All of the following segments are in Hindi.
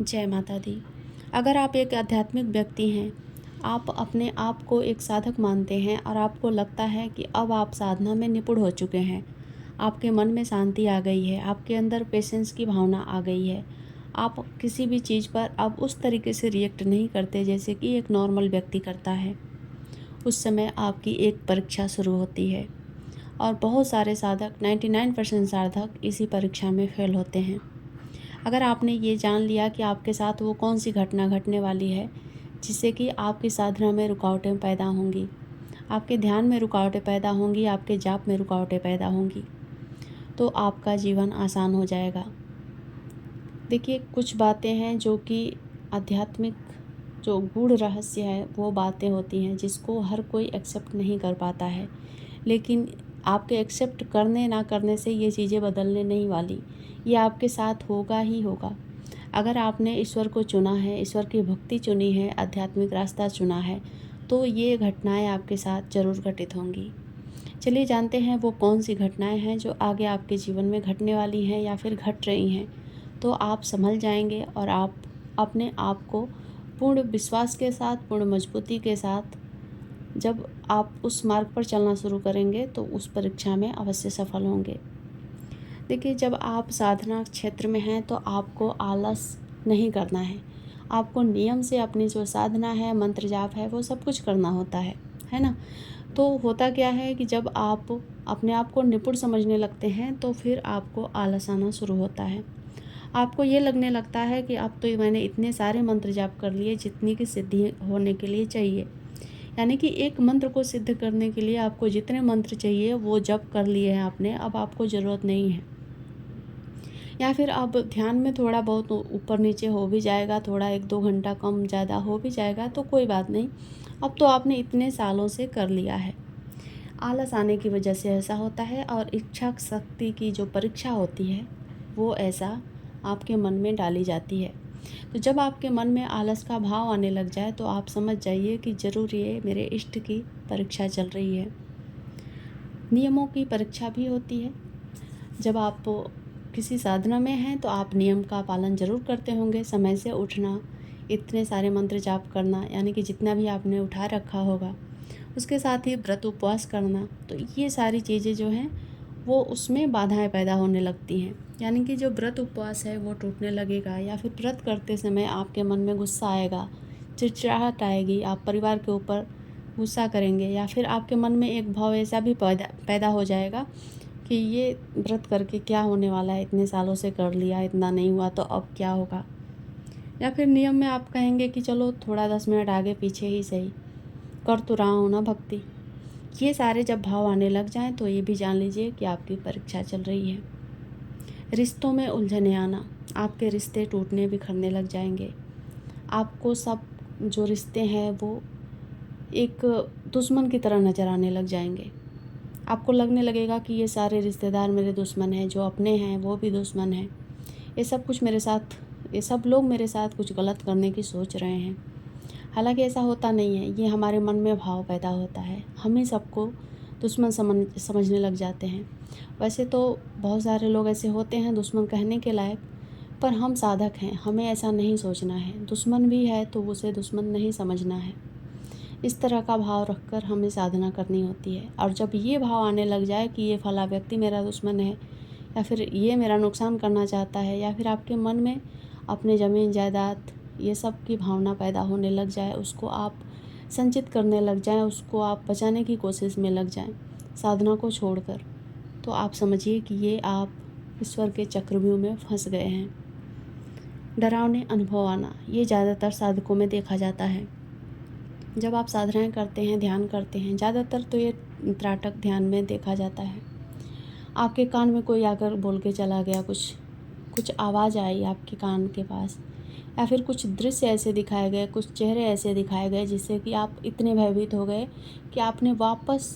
जय माता दी। अगर आप एक आध्यात्मिक व्यक्ति हैं, आप अपने आप को एक साधक मानते हैं और आपको लगता है कि अब आप साधना में निपुण हो चुके हैं, आपके मन में शांति आ गई है, आपके अंदर पेशेंस की भावना आ गई है, आप किसी भी चीज़ पर अब उस तरीके से रिएक्ट नहीं करते जैसे कि एक नॉर्मल व्यक्ति करता है। उस समय आपकी एक परीक्षा शुरू होती है और बहुत सारे साधक 99% साधक इसी परीक्षा में फेल होते हैं। अगर आपने ये जान लिया कि आपके साथ वो कौन सी घटना घटने वाली है जिससे कि आपकी साधना में रुकावटें पैदा होंगी, आपके ध्यान में रुकावटें पैदा होंगी, आपके जाप में रुकावटें पैदा होंगी, तो आपका जीवन आसान हो जाएगा। देखिए, कुछ बातें हैं जो कि आध्यात्मिक जो गूढ़ रहस्य है वो बातें होती हैं जिसको हर कोई एक्सेप्ट नहीं कर पाता है, लेकिन आपके एक्सेप्ट करने ना करने से ये चीज़ें बदलने नहीं वाली, ये आपके साथ होगा ही होगा। अगर आपने ईश्वर को चुना है, ईश्वर की भक्ति चुनी है, आध्यात्मिक रास्ता चुना है, तो ये घटनाएं आपके साथ ज़रूर घटित होंगी। चलिए जानते हैं वो कौन सी घटनाएं हैं जो आगे आपके जीवन में घटने वाली हैं या फिर घट रही हैं। तो आप संभल जाएंगे और आप अपने आप को पूर्ण विश्वास के साथ, पूर्ण मजबूती के साथ जब आप उस मार्ग पर चलना शुरू करेंगे तो उस परीक्षा में अवश्य सफल होंगे। देखिए, जब आप साधना क्षेत्र में हैं तो आपको आलस नहीं करना है। आपको नियम से अपनी जो साधना है, मंत्र जाप है, वो सब कुछ करना होता है ना? तो होता क्या है कि जब आप अपने आप को निपुण समझने लगते हैं तो फिर आपको आलस आना शुरू होता है। आपको ये लगने लगता है कि अब तो मैंने इतने सारे मंत्र जाप कर लिए जितनी की सिद्धि होने के लिए चाहिए। यानी कि एक मंत्र को सिद्ध करने के लिए आपको जितने मंत्र चाहिए वो जप कर लिए हैं आपने, अब आपको ज़रूरत नहीं है। या फिर अब ध्यान में थोड़ा बहुत ऊपर नीचे हो भी जाएगा, थोड़ा 1-2 घंटा कम ज़्यादा हो भी जाएगा तो कोई बात नहीं, अब तो आपने इतने सालों से कर लिया है। आलस आने की वजह से ऐसा होता है और इच्छा शक्ति की जो परीक्षा होती है वो ऐसा आपके मन में डाली जाती है। तो जब आपके मन में आलस का भाव आने लग जाए तो आप समझ जाइए कि ज़रूर ये मेरे इष्ट की परीक्षा चल रही है। नियमों की परीक्षा भी होती है। जब आप किसी साधना में हैं तो आप नियम का पालन ज़रूर करते होंगे, समय से उठना, इतने सारे मंत्र जाप करना, यानी कि जितना भी आपने उठा रखा होगा, उसके साथ ही व्रत उपवास करना। तो ये सारी चीज़ें जो हैं वो उसमें बाधाएं पैदा होने लगती हैं, यानी कि जो व्रत उपवास है वो टूटने लगेगा, या फिर व्रत करते समय आपके मन में गुस्सा आएगा, चिड़चिड़ाहट आएगी, आप परिवार के ऊपर गुस्सा करेंगे, या फिर आपके मन में एक भाव ऐसा भी पैदा हो जाएगा कि ये व्रत करके क्या होने वाला है, इतने सालों से कर लिया, इतना नहीं हुआ तो अब क्या होगा। या फिर नियम में आप कहेंगे कि चलो थोड़ा 10 मिनट आगे पीछे ही सही, कर तो रहा हूँ ना भक्ति। ये सारे जब भाव आने लग जाएं तो ये भी जान लीजिए कि आपकी परीक्षा चल रही है। रिश्तों में उलझने आना, आपके रिश्ते टूटने बिखरने लग जाएंगे। आपको सब जो रिश्ते हैं वो एक दुश्मन की तरह नज़र आने लग जाएंगे। आपको लगने लगेगा कि ये सारे रिश्तेदार मेरे दुश्मन हैं, जो अपने हैं वो भी दुश्मन हैं। ये सब लोग मेरे साथ कुछ गलत करने की सोच रहे हैं। हालांकि ऐसा होता नहीं है, ये हमारे मन में भाव पैदा होता है, हम ही सबको दुश्मन समझने लग जाते हैं। वैसे तो बहुत सारे लोग ऐसे होते हैं दुश्मन कहने के लायक, पर हम साधक हैं, हमें ऐसा नहीं सोचना है। दुश्मन भी है तो उसे दुश्मन नहीं समझना है। इस तरह का भाव रखकर हमें साधना करनी होती है। और जब ये भाव आने लग जाए कि ये फला व्यक्ति मेरा दुश्मन है, या फिर ये मेरा नुकसान करना चाहता है, या फिर आपके मन में अपने ज़मीन जायदाद ये सब की भावना पैदा होने लग जाए, उसको आप संचित करने लग जाएं, उसको आप बचाने की कोशिश में लग जाएं साधना को छोड़कर, तो आप समझिए कि ये आप ईश्वर के चक्रव्यूह में फंस गए हैं। डरावने अनुभव आना, ये ज़्यादातर साधकों में देखा जाता है। जब आप साधनाएं करते हैं, ध्यान करते हैं, ज़्यादातर तो ये त्राटक ध्यान में देखा जाता है। आपके कान में कोई आकर बोल के चला गया, कुछ आवाज़ आई आपके कान के पास, या फिर कुछ दृश्य ऐसे दिखाए गए, कुछ चेहरे ऐसे दिखाए गए जिससे कि आप इतने भयभीत हो गए कि आपने वापस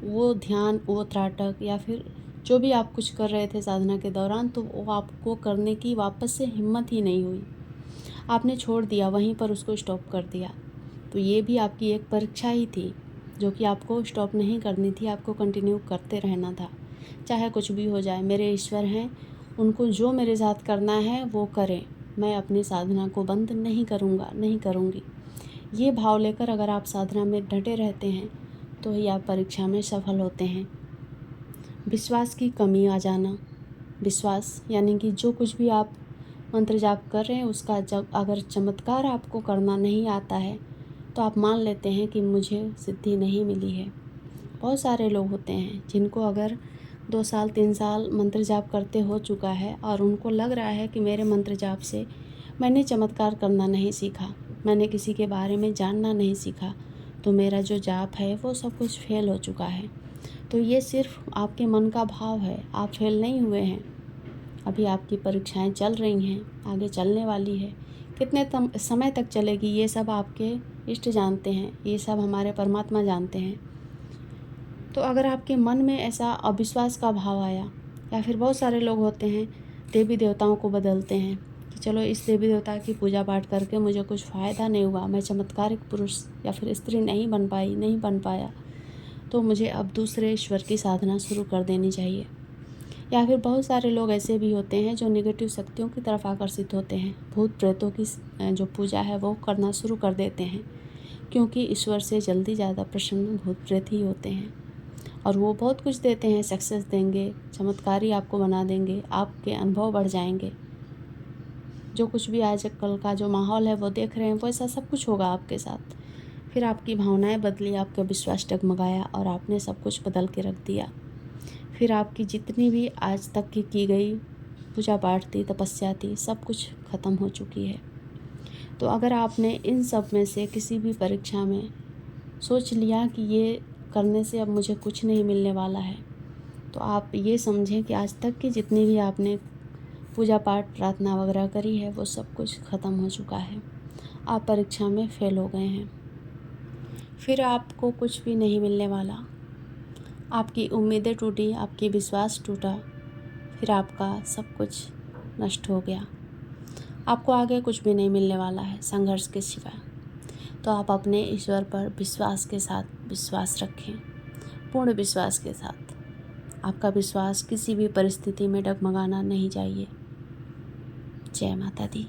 वो ध्यान, वो त्राटक, या फिर जो भी आप कुछ कर रहे थे साधना के दौरान, तो वो आपको करने की वापस से हिम्मत ही नहीं हुई, आपने छोड़ दिया, वहीं पर उसको स्टॉप कर दिया। तो ये भी आपकी एक परीक्षा ही थी जो कि आपको स्टॉप नहीं करनी थी, आपको कंटिन्यू करते रहना था। चाहे कुछ भी हो जाए, मेरे ईश्वर हैं, उनको जो मेरे साथ करना है वो करें, मैं अपनी साधना को बंद नहीं करूँगा, नहीं करूँगी। ये भाव लेकर अगर आप साधना में डटे रहते हैं तो ही आप परीक्षा में सफल होते हैं। विश्वास की कमी आ जाना, विश्वास यानी कि जो कुछ भी आप मंत्र जाप कर रहे हैं उसका जब अगर चमत्कार आपको करना नहीं आता है तो आप मान लेते हैं कि मुझे सिद्धि नहीं मिली है। बहुत सारे लोग होते हैं जिनको अगर 2 साल 3 साल मंत्र जाप करते हो चुका है और उनको लग रहा है कि मेरे मंत्र जाप से मैंने चमत्कार करना नहीं सीखा, मैंने किसी के बारे में जानना नहीं सीखा, तो मेरा जो जाप है वो सब कुछ फेल हो चुका है। तो ये सिर्फ आपके मन का भाव है, आप फेल नहीं हुए हैं। अभी आपकी परीक्षाएं चल रही हैं, आगे चलने वाली है। कितने समय तक चलेगी ये सब आपके इष्ट जानते हैं, ये सब हमारे परमात्मा जानते हैं। तो अगर आपके मन में ऐसा अविश्वास का भाव आया, या फिर बहुत सारे लोग होते हैं देवी देवताओं को बदलते हैं कि चलो इस देवी देवता की पूजा पाठ करके मुझे कुछ फ़ायदा नहीं हुआ, मैं चमत्कारिक पुरुष या फिर स्त्री नहीं बन पाया, तो मुझे अब दूसरे ईश्वर की साधना शुरू कर देनी चाहिए। या फिर बहुत सारे लोग ऐसे भी होते हैं जो नेगेटिव शक्तियों की तरफ आकर्षित होते हैं, भूत प्रेतों की जो पूजा है वो करना शुरू कर देते हैं, क्योंकि ईश्वर से जल्दी ज़्यादा प्रसन्न भूत प्रेत ही होते हैं और वो बहुत कुछ देते हैं, सक्सेस देंगे, चमत्कारी आपको बना देंगे, आपके अनुभव बढ़ जाएंगे। जो कुछ भी आज कल का जो माहौल है वो देख रहे हैं वो ऐसा सब कुछ होगा आपके साथ। फिर आपकी भावनाएं बदली, आपका विश्वास डगमगाया और आपने सब कुछ बदल के रख दिया। फिर आपकी जितनी भी आज तक की गई पूजा पाठ थी, तपस्या थी, सब कुछ ख़त्म हो चुकी है। तो अगर आपने इन सब में से किसी भी परीक्षा में सोच लिया कि ये करने से अब मुझे कुछ नहीं मिलने वाला है, तो आप ये समझें कि आज तक की जितनी भी आपने पूजा पाठ प्रार्थना वगैरह करी है वो सब कुछ ख़त्म हो चुका है। आप परीक्षा में फ़ेल हो गए हैं। फिर आपको कुछ भी नहीं मिलने वाला। आपकी उम्मीदें टूटी, आपकी विश्वास टूटा, फिर आपका सब कुछ नष्ट हो गया। आपको आगे कुछ भी नहीं मिलने वाला है संघर्ष के सिवा। तो आप अपने ईश्वर पर विश्वास के साथ विश्वास रखें, पूर्ण विश्वास के साथ। आपका विश्वास किसी भी परिस्थिति में डगमगाना नहीं चाहिए। जय माता दी।